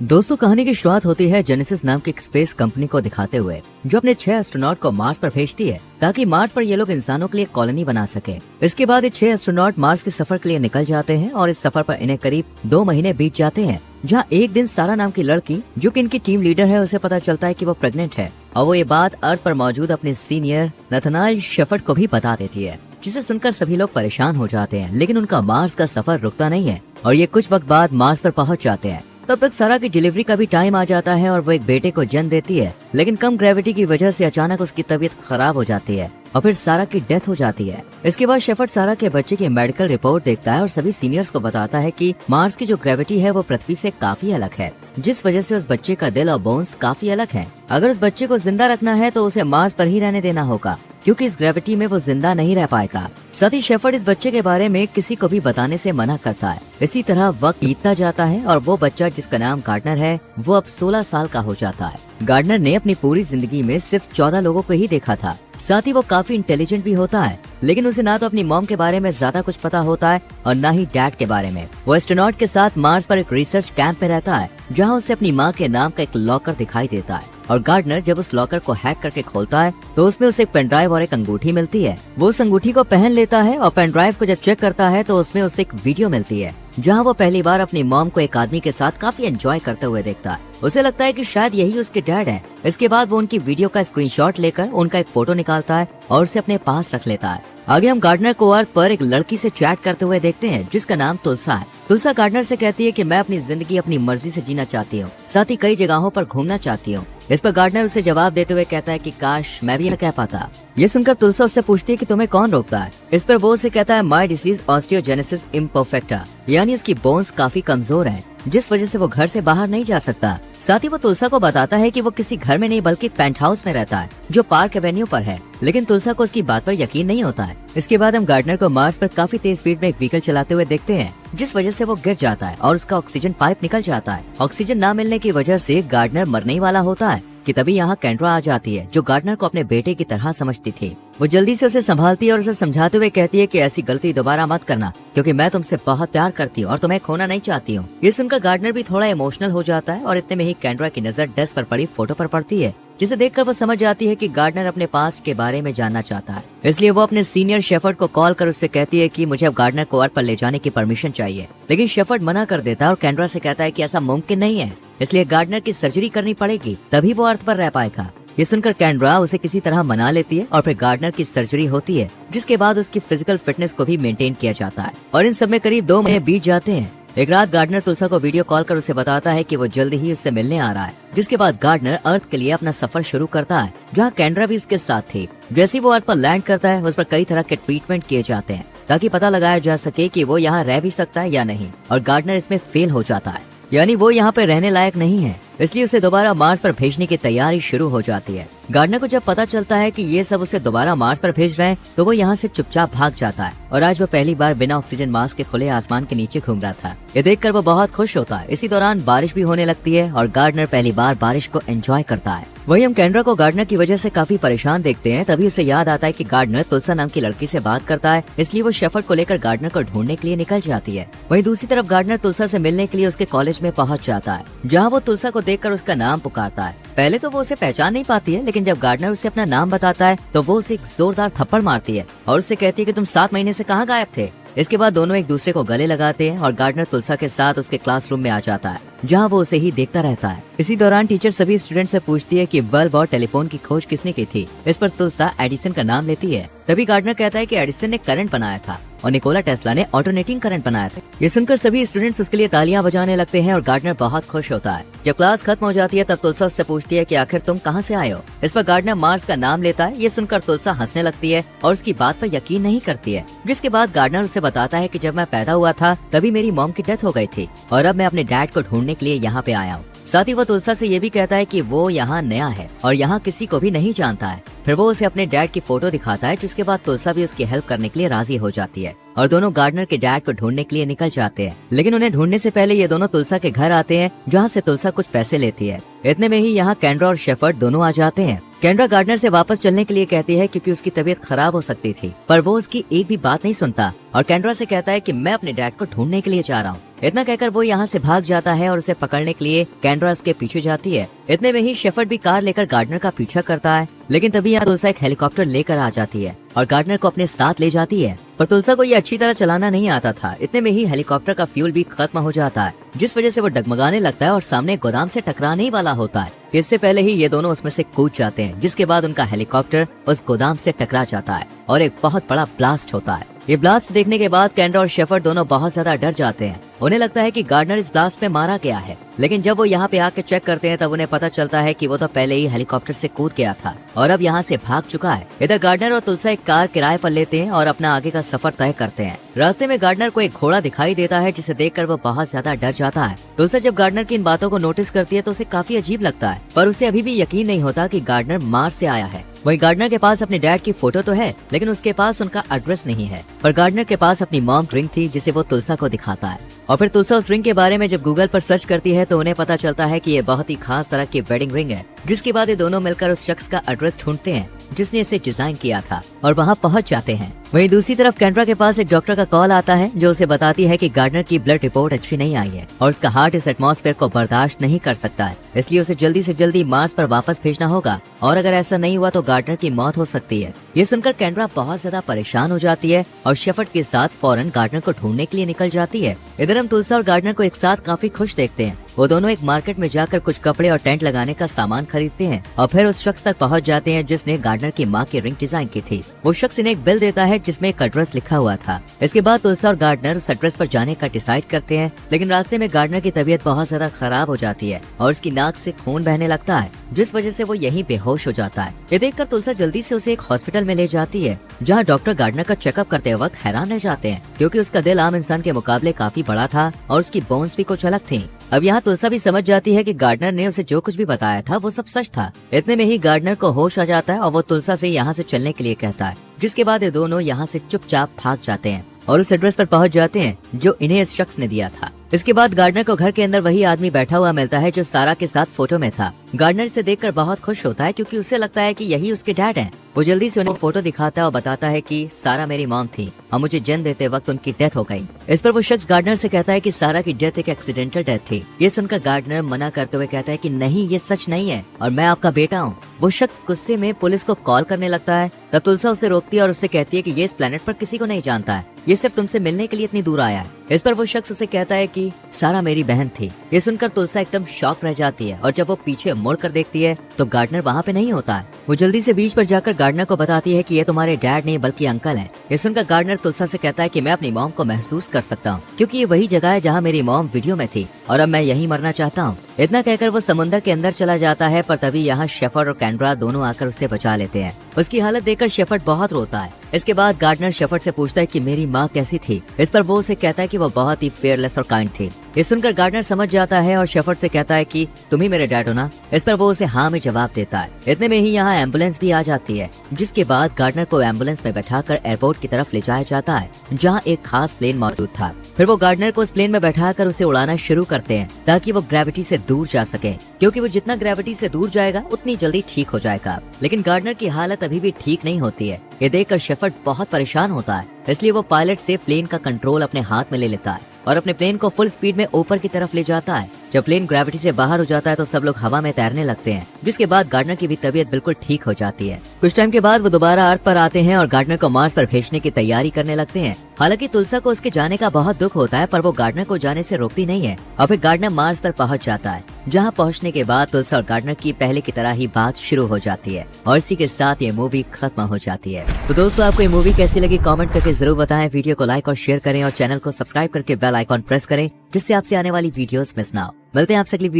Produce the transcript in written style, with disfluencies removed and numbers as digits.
दोस्तों, कहानी की शुरुआत होती है जेनेसिस नाम की एक स्पेस कंपनी को दिखाते हुए, जो अपने 6 एस्ट्रोनॉट को मार्स पर भेजती है ताकि मार्स पर ये लोग इंसानों के लिए कॉलोनी बना सके। इसके बाद ये 6 एस्ट्रोनॉट मार्स के सफर के लिए निकल जाते हैं और इस सफर पर इन्हें करीब 2 महीने बीत जाते हैं, जहाँ एक दिन सारा नाम की लड़की, जो कि इनकी टीम लीडर है, उसे पता चलता है कि वो प्रेग्नेंट है और वो ये बात अर्थ पर मौजूद अपने सीनियर नथनाएल शेफर्ड को भी बता देती है, जिसे सुनकर सभी लोग परेशान हो जाते हैं। लेकिन उनका मार्स का सफर रुकता नहीं है और ये कुछ वक्त बाद मार्स पर पहुंच जाते हैं। तब तक सारा की डिलीवरी का भी टाइम आ जाता है और वो एक बेटे को जन्म देती है, लेकिन कम ग्रेविटी की वजह से अचानक उसकी तबीयत खराब हो जाती है और फिर सारा की डेथ हो जाती है। इसके बाद शेफर्ड सारा के बच्चे की मेडिकल रिपोर्ट देखता है और सभी सीनियर्स को बताता है कि मार्स की जो ग्रेविटी है वो पृथ्वी से काफी अलग है, जिस वजह से उस बच्चे का दिल और बोन्स काफी अलग है। अगर उस बच्चे को जिंदा रखना है तो उसे मार्स पर ही रहने देना होगा, क्योंकि इस ग्रेविटी में वो जिंदा नहीं रह पाएगा। साथ ही शेफर्ड इस बच्चे के बारे में किसी को भी बताने से मना करता है। इसी तरह वक्त बीतता जाता है और वो बच्चा, जिसका नाम गार्डनर है, वो अब 16 साल का हो जाता है। गार्डनर ने अपनी पूरी जिंदगी में सिर्फ 14 लोगों को ही देखा था। साथ ही वो काफी इंटेलिजेंट भी होता है, लेकिन उसे ना तो अपनी मॉम के बारे में ज्यादा कुछ पता होता है और ना ही डैड के बारे में। वो एस्ट्रोनॉट के साथ मार्स पर एक रिसर्च कैंप में रहता है, जहाँ उसे अपनी माँ के नाम का एक लॉकर दिखाई देता है। और गार्डनर जब उस लॉकर को हैक करके खोलता है तो उसमें उसे एक पेन ड्राइव और एक अंगूठी मिलती है। वो उस अंगूठी को पहन लेता है और पेन ड्राइव को जब चेक करता है तो उसमें उसे एक वीडियो मिलती है, जहाँ वो पहली बार अपनी मॉम को एक आदमी के साथ काफी एंजॉय करते हुए देखता है। उसे लगता है कि शायद यही उसके डैड हैं। इसके बाद वो उनकी वीडियो का स्क्रीनशॉट लेकर उनका एक फोटो निकालता है और उसे अपने पास रख लेता है। आगे हम गार्डनर को अर्थ पर एक लड़की से चैट करते हुए देखते हैं, जिसका नाम तुलसा है। तुलसा गार्डनर से कहती है कि मैं अपनी जिंदगी अपनी मर्जी से जीना चाहती हूँ, साथ ही कई जगहों पर घूमना चाहती हूँ। इस पर गार्डनर उसे जवाब देते हुए कहता है कि काश मैं भी यह कह पाता। ये सुनकर तुलसा उससे पूछती है कि तुम्हें कौन रोकता है। इस पर वो उसे कहता है माई डिसीज ऑस्टियोजेनेसिस इम्परफेक्टा, यानी इसकी बोन्स काफी कमजोर है, जिस वजह से वो घर से बाहर नहीं जा सकता। साथ ही वो तुलसा को बताता है कि वो किसी घर में नहीं बल्कि पेंट हाउस में रहता है, जो पार्क एवेन्यू पर है। लेकिन तुलसा को उसकी बात पर यकीन नहीं होता है। इसके बाद हम गार्डनर को मार्स पर काफी तेज स्पीड में एक व्हीकल चलाते हुए देखते हैं, जिस वजह से वो गिर जाता है और उसका ऑक्सीजन पाइप निकल जाता है। ऑक्सीजन न मिलने की वजह से गार्डनर मरने ही वाला होता है कि तभी यहाँ कैंड्रा आ जाती है, जो गार्डनर को अपने बेटे की तरह समझती थी। वो जल्दी से उसे संभालती है और उसे समझाते हुए कहती है कि ऐसी गलती दोबारा मत करना, क्योंकि मैं तुमसे बहुत प्यार करती हूँ और तुम्हें खोना नहीं चाहती हूँ। ये सुनकर गार्डनर भी थोड़ा इमोशनल हो जाता है और इतने में ही कैंड्रा की नजर डेस्क पर पड़ी फोटो पर पड़ती है, जिसे देखकर वो समझ जाती है कि गार्डनर अपने पास्ट के बारे में जानना चाहता है। इसलिए वो अपने सीनियर शेफर्ड को कॉल कर उससे कहती है कि मुझे अब गार्डनर को अर्थ पर ले जाने की परमिशन चाहिए। लेकिन शेफर्ड मना कर देता है और कैंड्रा से कहता है कि ऐसा मुमकिन नहीं है, इसलिए गार्डनर की सर्जरी करनी पड़ेगी, तभी वो अर्थ पर रह पाएगा। ये सुनकर कैंड्रा उसे किसी तरह मना लेती है और फिर गार्डनर की सर्जरी होती है, जिसके बाद उसकी फिजिकल फिटनेस को भी मेंटेन किया जाता है। और इन सब में करीब 2 महीने बीत जाते हैं। एक रात गार्डनर तुलसा को वीडियो कॉल कर उसे बताता है कि वो जल्द ही उससे मिलने आ रहा है, जिसके बाद गार्डनर अर्थ के लिए अपना सफर शुरू करता है, जहाँ कैंड्रा भी उसके साथ थी। जैसे ही वो अर्थ पर लैंड करता है, उस पर कई तरह के ट्रीटमेंट किए जाते हैं ताकि पता लगाया जा सके कि वो यहाँ रह भी सकता है या नहीं, और गार्डनर इसमें फेल हो जाता है, यानी वो यहाँ पे रहने लायक नहीं है। इसलिए उसे दोबारा मार्स पर भेजने की तैयारी शुरू हो जाती है। गार्डनर को जब पता चलता है कि ये सब उसे दोबारा मार्स पर भेज रहे हैं, तो वो यहाँ से चुपचाप भाग जाता है और आज वो पहली बार बिना ऑक्सीजन मास्क के खुले आसमान के नीचे घूम रहा था। ये देखकर वो बहुत खुश होता है। इसी दौरान बारिश भी होने लगती है और गार्डनर पहली बार बारिश को एंजॉय करता है। वही हम कैंड्रा को गार्डनर की वजह से काफी परेशान देखते हैं। तभी उसे याद आता है कि गार्डनर तुलसा नाम की लड़की से बात करता है, इसलिए वो शेफर्ड को लेकर गार्डनर को ढूंढने के लिए निकल जाती है। वहीं दूसरी तरफ गार्डनर तुलसा से मिलने के लिए उसके कॉलेज में पहुंच जाता है, जहाँ वो तुलसा को देखकर उसका नाम पुकारता है। पहले तो वो उसे पहचान नहीं पाती है, लेकिन जब गार्डनर उसे अपना नाम बताता है तो वो उसे एक जोरदार थप्पड़ मारती है और उससे कहती है कि तुम 7 महीने से कहाँ गायब थे। इसके बाद दोनों एक दूसरे को गले लगाते हैं और गार्डनर तुलसा के साथ उसके क्लासरूम में आ जाता है, जहाँ वो उसे ही देखता रहता है। इसी दौरान टीचर सभी स्टूडेंट से पूछती है कि बल्ब और टेलीफोन की खोज किसने की थी। इस पर तुलसा एडिसन का नाम लेती है। तभी गार्डनर कहता है कि एडिसन ने करंट बनाया था और निकोला टेस्ला ने ऑल्टरनेटिंग करंट बनाया था। ये सुनकर सभी स्टूडेंट्स उसके लिए तालियां बजाने लगते हैं और गार्डनर बहुत खुश होता है। जब क्लास खत्म हो जाती है तब तुलसा उससे पूछती है कि आखिर तुम कहां से आए हो। इस पर गार्डनर मार्स का नाम लेता है। ये सुनकर तुलसा हंसने लगती है और उसकी बात पर यकीन नहीं करती है, जिसके बाद गार्डनर उसे बताता है कि जब मैं पैदा हुआ था तभी मेरी मॉम की डेथ हो गई थी और अब मैं अपने डैड को ढूंढने के लिए यहाँ पे आया हूँ। साथ ही वो तुलसा से ये भी कहता है कि वो यहाँ नया है और यहाँ किसी को भी नहीं जानता है। फिर वो उसे अपने डैड की फोटो दिखाता है, जिसके बाद तुलसा भी उसकी हेल्प करने के लिए राजी हो जाती है और दोनों गार्डनर के डैड को ढूंढने के लिए निकल जाते हैं। लेकिन उन्हें ढूंढने से पहले ये दोनों तुलसा के घर आते हैं, जहाँ से तुलसा कुछ पैसे लेती है। इतने में ही यहाँ कैंड्रा और शेफर्ड दोनों आ जाते हैं केंड्रा गार्डनर से वापस चलने के लिए कहती है क्योंकि उसकी तबीयत खराब हो सकती थी, पर वो उसकी एक भी बात नहीं सुनता और केंड्रा से कहता है कि मैं अपने डैड को ढूंढने के लिए जा रहा हूँ। इतना कहकर वो यहाँ से भाग जाता है और उसे पकड़ने के लिए केंड्रा उसके पीछे जाती है। इतने में ही शेफर्ड भी कार लेकर गार्डनर का पीछा करता है, लेकिन तभी यहाँ तुलसा एक हेलीकॉप्टर लेकर आ जाती है और गार्डनर को अपने साथ ले जाती है। पर तुलसा को ये अच्छी तरह चलाना नहीं आता था। इतने में ही हेलीकॉप्टर का फ्यूल भी खत्म हो जाता है, जिस वजह से वो डगमगाने लगता है और सामने गोदाम से टकराने ही वाला होता है। इससे पहले ही ये दोनों उसमें से कूद जाते हैं, जिसके बाद उनका हेलीकॉप्टर उस गोदाम से टकरा जाता है और एक बहुत बड़ा ब्लास्ट होता है। ये ब्लास्ट देखने के बाद केंड्रा और शेफर्ड दोनों बहुत ज्यादा डर जाते हैं। उन्हें लगता है कि गार्डनर इस ब्लास्ट में मारा गया है, लेकिन जब वो यहाँ पे आके चेक करते हैं तब उन्हें पता चलता है कि वो तो पहले ही हेलीकॉप्टर से कूद गया था और अब यहाँ से भाग चुका है। इधर गार्डनर और तुलसा एक कार किराए पर लेते हैं और अपना आगे का सफर तय करते हैं। रास्ते में गार्डनर को एक घोड़ा दिखाई देता है, जिसे देखकर वो बहुत ज्यादा डर जाता है। तुलसा जब गार्डनर की इन बातों को नोटिस करती है तो उसे काफी अजीब लगता है, पर उसे अभी भी यकीन नहीं होता कि गार्डनर मार्स से आया है। वही गार्डनर के पास अपने डैड की फोटो तो है, लेकिन उसके पास उनका एड्रेस नहीं है। पर गार्डनर के पास अपनी मॉम रिंग थी, जिसे वो तुलसा को दिखाता है और फिर तुलसा उस रिंग के बारे में जब गूगल पर सर्च करती है तो उन्हें पता चलता है कि ये बहुत ही खास तरह की वेडिंग रिंग है। जिसके बाद ये दोनों मिलकर उस शख्स का एड्रेस ढूंढते हैं जिसने इसे डिजाइन किया था और वहाँ पहुँच जाते हैं। वहीं दूसरी तरफ केंड्रा के पास एक डॉक्टर का कॉल आता है, जो उसे बताती है कि गार्डनर की ब्लड रिपोर्ट अच्छी नहीं आई है और उसका हार्ट इस एटमॉस्फेयर को बर्दाश्त नहीं कर सकता है, इसलिए उसे जल्दी से जल्दी मार्स पर वापस भेजना होगा और अगर ऐसा नहीं हुआ तो गार्डनर की मौत हो सकती है। ये सुनकर केंड्रा बहुत ज्यादा परेशान हो जाती है और शेफर्ड के साथ फौरन गार्डनर को ढूंढने के लिए निकल जाती है। इधर हम तुलसा और गार्डनर को एक साथ काफी खुश देखते हैं। वो दोनों एक मार्केट में जाकर कुछ कपड़े और टेंट लगाने का सामान खरीदते हैं और फिर उस शख्स तक पहुंच जाते हैं जिसने गार्डनर की मां की रिंग डिजाइन की थी। वो शख्स इन्हें एक बिल देता है जिसमें एक एड्रेस लिखा हुआ था। इसके बाद तुलसा और गार्डनर उस एड्रेस पर जाने का डिसाइड करते हैं, लेकिन रास्ते में गार्डनर की तबीयत बहुत ज्यादा खराब हो जाती है और उसकी नाक से खून बहने लगता है, जिस वजह से वो यहीं बेहोश हो जाता है। ये देखकर तुलसा जल्दी से उसे एक हॉस्पिटल में ले जाती है, जहाँ डॉक्टर गार्डनर का चेकअप करते वक्त हैरान रह जाते हैं, क्योंकि उसका दिल आम इंसान के मुकाबले काफी बड़ा था और उसकी बोन्स भी कुछ अलग थी। अब यहाँ तुलसा भी समझ जाती है कि गार्डनर ने उसे जो कुछ भी बताया था वो सब सच था। इतने में ही गार्डनर को होश आ जाता है और वो तुलसा से यहाँ से चलने के लिए कहता है, जिसके बाद ये दोनों यहाँ से चुपचाप भाग जाते हैं और उस एड्रेस पर पहुँच जाते हैं जो इन्हें इस शख्स ने दिया था। इसके बाद गार्डनर को घर के अंदर वही आदमी बैठा हुआ मिलता है जो सारा के साथ फोटो में था। गार्डनर इसे देखकर बहुत खुश होता है, क्योंकि उसे लगता है कि यही उसके डैड हैं। वो जल्दी से उन्हें फोटो दिखाता है और बताता है कि सारा मेरी मॉम थी और मुझे जन्म देते वक्त उनकी डेथ हो गई। इस पर वो शख्स गार्डनर से कहता है कि सारा की डेथ एक एक्सीडेंटल डेथ थी। ये सुनकर गार्डनर मना करते हुए कहता है कि नहीं, ये सच नहीं है और मैं आपका बेटा हूँ। वो शख्स गुस्से में पुलिस को कॉल करने लगता है। तब तुलसा उसे रोकती है और उससे कहती है कि ये इस प्लेनेट पर किसी को नहीं जानता है, ये सिर्फ तुमसे मिलने के लिए इतनी दूर आया है। इस पर वो शख्स उसे कहता है कि सारा मेरी बहन थी। ये सुनकर तुलसा एकदम शॉक रह जाती है और जब वो पीछे मुड़ कर देखती है तो गार्डनर वहाँ पे नहीं होता है। वो जल्दी से बीच पर जाकर गार्डनर को बताती है कि ये तुम्हारे डैड नहीं बल्कि अंकल हैं। ये सुनकर गार्डनर तुलसा से कहता है कि मैं अपनी मॉम को महसूस कर सकता हूँ, क्योंकि ये वही जगह है जहाँ मेरी मॉम वीडियो में थी और अब मैं यहीं मरना चाहता हूँ। इतना कहकर वो समुद्र के अंदर चला जाता है, पर तभी यहाँ शेफर्ड और केंड्रा दोनों आकर उसे बचा लेते हैं। उसकी हालत देखकर शेफर्ड बहुत रोता है। इसके बाद गार्डनर शेफर्ड से पूछता है कि मेरी माँ कैसी थी। इस पर वो उसे कहता है कि वो बहुत ही फेयरलेस और काइंड थी। ये सुनकर गार्डनर समझ जाता है और शेफर्ड से कहता है कि तुम ही मेरे डैड हो ना। इस पर वो उसे हाँ में जवाब देता है। इतने में ही यहाँ एम्बुलेंस भी आ जाती है, जिसके बाद गार्डनर को एम्बुलेंस में बैठाकर एयरपोर्ट की तरफ ले जाया जाता है, जहाँ एक खास प्लेन मौजूद था। फिर वो गार्डनर को उस प्लेन में बैठाकर उसे उड़ाना शुरू करते हैं ताकि वो ग्रेविटी से दूर जा सके, क्योंकि वो जितना ग्रेविटी से दूर जाएगा उतनी जल्दी ठीक हो जाएगा। लेकिन गार्डनर की हालत अभी भी ठीक नहीं होती है। ये देखकर शेफर्ड बहुत परेशान होता है, इसलिए वो पायलट से प्लेन का कंट्रोल अपने हाथ में ले लेता है और अपने प्लेन को फुल स्पीड में ऊपर की तरफ ले जाता है। जब प्लेन ग्रेविटी से बाहर हो जाता है तो सब लोग हवा में तैरने लगते हैं, जिसके बाद गार्डनर की भी तबीयत बिल्कुल ठीक हो जाती है। कुछ टाइम के बाद वो दोबारा अर्थ पर आते हैं और गार्डनर को मार्स पर भेजने की तैयारी करने लगते हैं। हालांकि तुलसा को उसके जाने का बहुत दुख होता है, पर वो गार्डनर को जाने से रोकती नहीं है और फिर गार्डनर मार्स पर पहुंच जाता है, जहां पहुंचने के बाद तुलसा और गार्डनर की पहले की तरह ही बात शुरू हो जाती है और इसी के साथ ये मूवी खत्म हो जाती है। तो दोस्तों, आपको ये मूवी कैसी लगी कमेंट करके जरूर बताएं। वीडियो को लाइक और शेयर करें और चैनल को सब्सक्राइब करके बेल आइकॉन प्रेस करें, जिससे आपसे आने वाली वीडियोस मिस ना हो। मिलते हैं आपसे अगली वीडियो